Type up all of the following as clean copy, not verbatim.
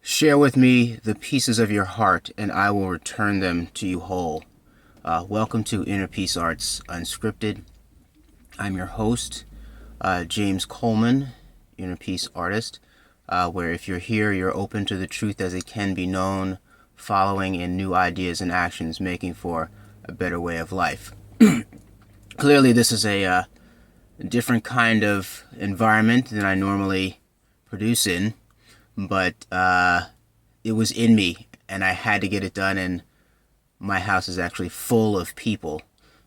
Share with me the pieces of your heart, and I will return them to you whole. Welcome to Inner Peace Arts Unscripted. I'm your host, James Coleman, Inner Peace Artist, where if you're here, you're open to the truth as it can be known, following in new ideas and actions, making for a better way of life. Clearly, this is a different kind of environment than I normally produce in, but it was in me and I had to get it done, and my house is actually full of people,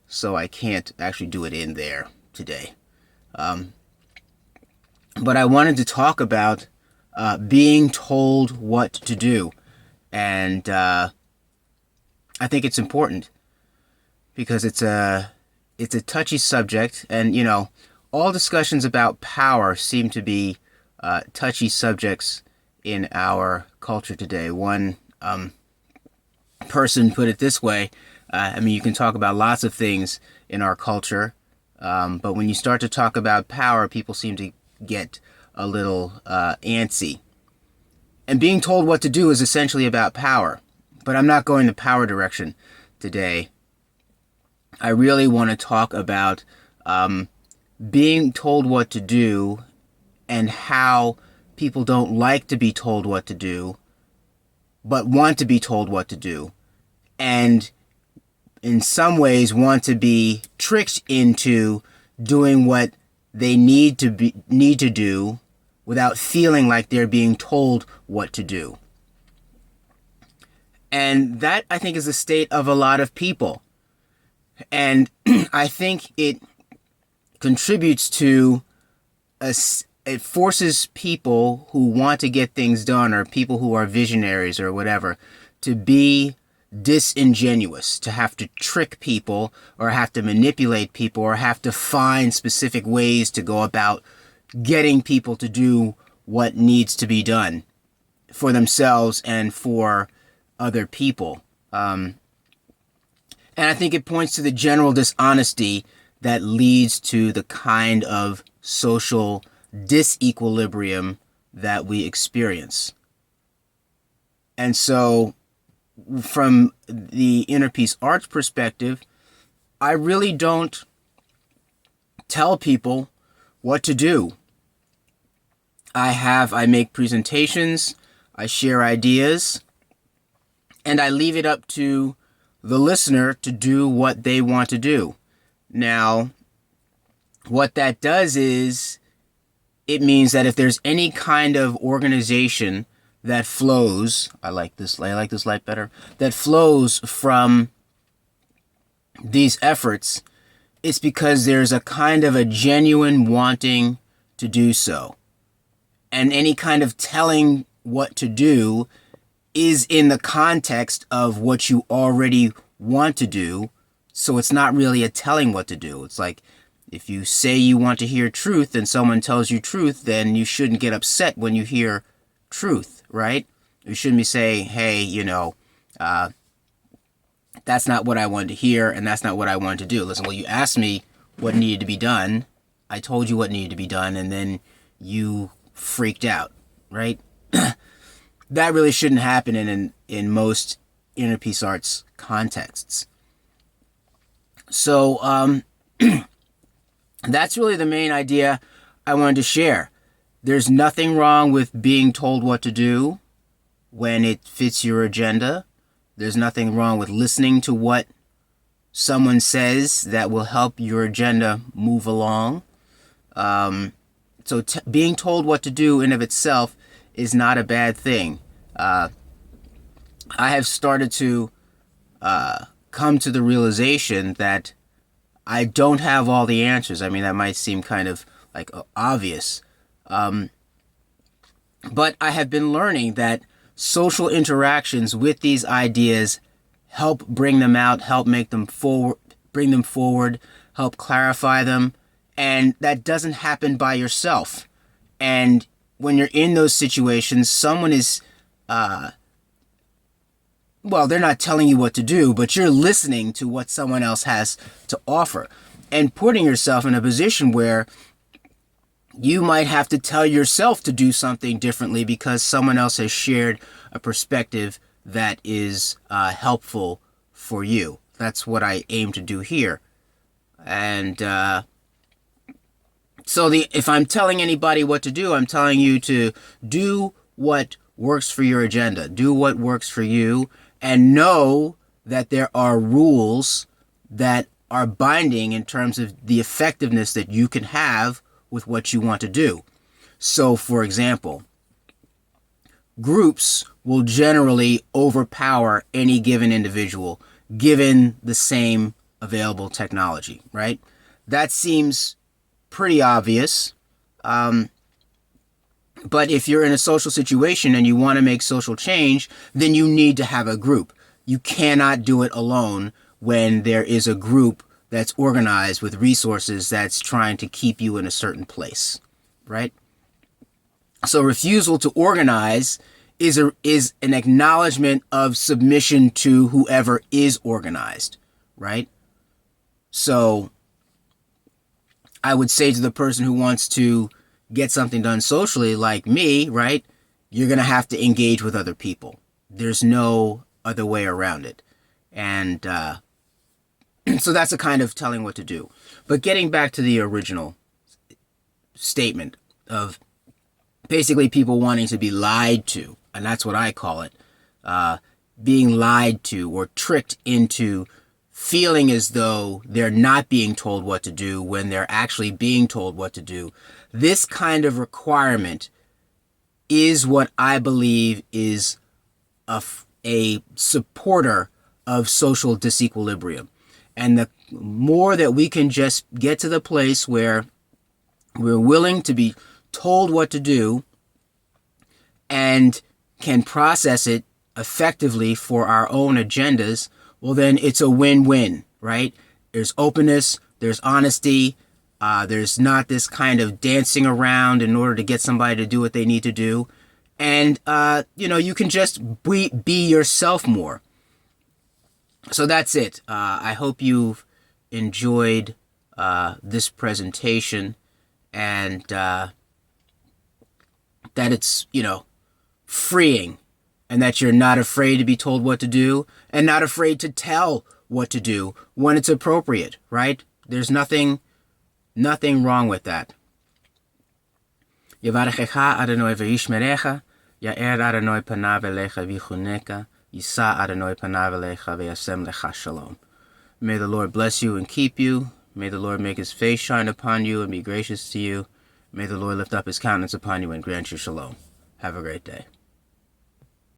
so I can't actually do it in there today. But I wanted to talk about being told what to do, and I think it's important because it's a touchy subject, and all discussions about power seem to be touchy subjects in our culture today. One person put it this way. You can talk about lots of things in our culture, but when you start to talk about power, people seem to get a little antsy. And being told what to do is essentially about power. But I'm not going the power direction today. I really want to talk about being told what to do and how people don't like to be told what to do, but want to be told what to do. And in some ways want to be tricked into doing what they need to do without feeling like they're being told what to do. And that, I think, is the state of a lot of people. And I think it contributes to it forces people who want to get things done, or people who are visionaries or whatever, to be disingenuous, to have to trick people or have to manipulate people or have to find specific ways to go about getting people to do what needs to be done for themselves and for other people. And I think it points to the general dishonesty that leads to the kind of social disequilibrium that we experience. And so, from the Inner Peace Arts perspective, I really don't tell people what to do. I make presentations, I share ideas, and I leave it up to the listener to do what they want to do. Now, what that does is it means that if there's any kind of organization that flows, I like this light better, that flows from these efforts, it's because there's a kind of a genuine wanting to do so. And any kind of telling what to do is in the context of what you already want to do. So it's not really a telling what to do. It's like, if you say you want to hear truth and someone tells you truth, then you shouldn't get upset when you hear truth, right? You shouldn't be saying, hey, that's not what I wanted to hear and that's not what I wanted to do. Listen, well, you asked me what needed to be done. I told you what needed to be done, and then you freaked out, right? That really shouldn't happen in most Inner Peace Arts contexts. So, that's really the main idea I wanted to share. There's nothing wrong with being told what to do when it fits your agenda. There's nothing wrong with listening to what someone says that will help your agenda move along. So being told what to do in of itself is not a bad thing. I have started to come to the realization that I don't have all the answers. I mean, that might seem kind of like obvious. But I have been learning that social interactions with these ideas help bring them out, help make them forward, bring them forward, help clarify them. And that doesn't happen by yourself. And when you're in those situations, someone is, they're not telling you what to do, but you're listening to what someone else has to offer and putting yourself in a position where you might have to tell yourself to do something differently because someone else has shared a perspective that is helpful for you. That's what I aim to do here. And so if I'm telling anybody what to do, I'm telling you to do what works for your agenda. Do what works for you, and know that there are rules that are binding in terms of the effectiveness that you can have with what you want to do. So, for example, groups will generally overpower any given individual given the same available technology, right? That seems pretty obvious. But if you're in a social situation and you want to make social change, then you need to have a group. You cannot do it alone when there is a group that's organized with resources that's trying to keep you in a certain place, right? So refusal to organize is an acknowledgement of submission to whoever is organized, right? So I would say to the person who wants to get something done socially, like me, right? You're going to have to engage with other people. There's no other way around it. And so that's a kind of telling what to do. But getting back to the original statement of basically people wanting to be lied to, and that's what I call it, being lied to or tricked into feeling as though they're not being told what to do when they're actually being told what to do. This kind of requirement is what I believe is a supporter of social disequilibrium. And the more that we can just get to the place where we're willing to be told what to do and can process it effectively for our own agendas, well, then it's a win-win, right? There's openness, there's honesty, there's not this kind of dancing around in order to get somebody to do what they need to do. And, you can just be yourself more. So that's it. I hope you've enjoyed this presentation and that it's, freeing and that you're not afraid to be told what to do and not afraid to tell what to do when it's appropriate, right? There's nothing wrong with that. Yevarechecha Adonai ve'yishmerecha, Ya'er Adonai panav elecha v'chuneka, Yisa Adonai panav elecha ve'yasem lecha shalom. May the Lord bless you and keep you. May the Lord make his face shine upon you and be gracious to you. May the Lord lift up his countenance upon you and grant you shalom. Have a great day.